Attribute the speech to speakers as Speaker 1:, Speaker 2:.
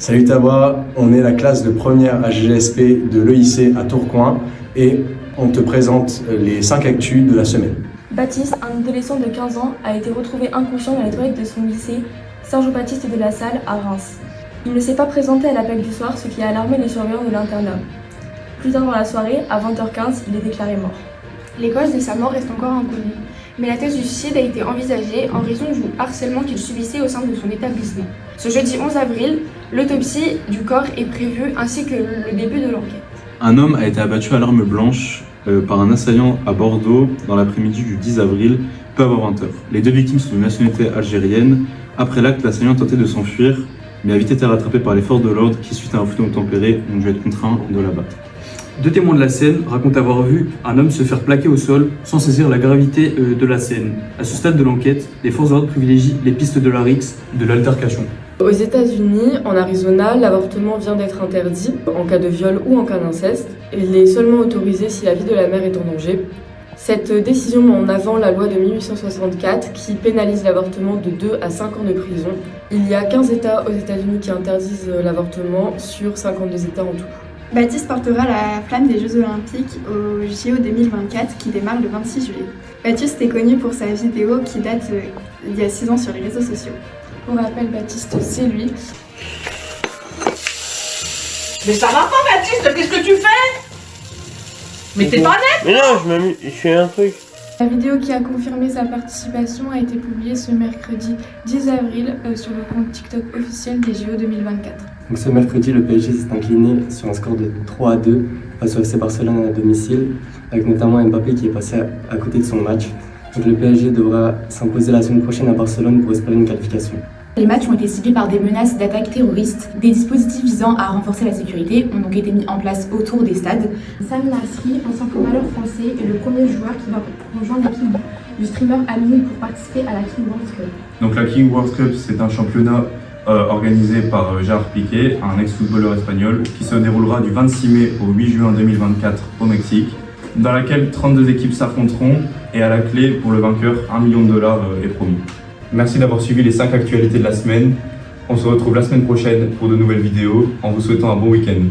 Speaker 1: Salut Tawa, on est la classe de première à GSP de l'EIC à Tourcoing et on te présente les 5 actus de la semaine.
Speaker 2: Baptiste, un adolescent de 15 ans, a été retrouvé inconscient dans les toilettes de son lycée Serge-Baptiste de la Salle à Reims. Il ne s'est pas présenté à l'appel du soir, ce qui a alarmé les surveillants de l'internat. Plus tard dans la soirée, à 20h15, il est déclaré mort.
Speaker 3: Les causes de sa mort restent encore inconnues, mais la thèse du suicide a été envisagée en raison du harcèlement qu'il subissait au sein de son établissement. Ce jeudi 11 avril, l'autopsie du corps est prévue ainsi que le début de l'enquête.
Speaker 4: Un homme a été abattu à l'arme blanche par un assaillant à Bordeaux dans l'après-midi du 10 avril, peu avant 20h. Les deux victimes sont de nationalité algérienne. Après l'acte, l'assaillant tentait de s'enfuir, mais a vite été rattrapé par les forces de l'ordre qui, suite à un refus tempéré, ont dû être contraints de l'abattre.
Speaker 5: Deux témoins de la scène racontent avoir vu un homme se faire plaquer au sol sans saisir la gravité de la scène. À ce stade de l'enquête, les forces de l'ordre privilégient les pistes de la rixe de l'altercation.
Speaker 6: Aux États-Unis, en Arizona, l'avortement vient d'être interdit en cas de viol ou en cas d'inceste. Il est seulement autorisé si la vie de la mère est en danger. Cette décision met en avant la loi de 1864 qui pénalise l'avortement de 2 à 5 ans de prison. Il y a 15 États aux États-Unis qui interdisent l'avortement sur 52 États en tout.
Speaker 7: Baptiste portera la flamme des Jeux Olympiques au JO 2024 qui démarre le 26 juillet. Baptiste est connu pour sa vidéo qui date d'il y a 6 ans sur les réseaux sociaux.
Speaker 2: Pour rappel, Baptiste, c'est lui.
Speaker 8: Mais ça va pas, Baptiste, qu'est-ce que tu fais? Mais t'es pas net?
Speaker 9: Mais non, je fais un truc.
Speaker 2: La vidéo qui a confirmé sa participation a été publiée ce mercredi 10 avril sur le compte TikTok officiel des JO 2024.
Speaker 10: Donc ce mercredi, le PSG s'est incliné sur un score de 3-2 face au FC Barcelone à domicile, avec notamment Mbappé qui est passé à côté de son match. Donc le PSG devra s'imposer la semaine prochaine à Barcelone pour espérer une qualification.
Speaker 11: Les matchs ont été ciblés par des menaces d'attaques terroristes. Des dispositifs visant à renforcer la sécurité ont donc été mis en place autour des stades.
Speaker 12: Sam Nasri, ancien footballeur français, est le premier joueur qui va rejoindre l'équipe du streamer Amine pour participer à la King World Cup.
Speaker 13: Donc la King World Cup, c'est un championnat organisé par Gerard Piqué, un ex-footballeur espagnol, qui se déroulera du 26 mai au 8 juin 2024 au Mexique, dans laquelle 32 équipes s'affronteront et à la clé, pour le vainqueur, $1 million est promis. Merci d'avoir suivi les 5 actualités de la semaine. On se retrouve la semaine prochaine pour de nouvelles vidéos en vous souhaitant un bon week-end.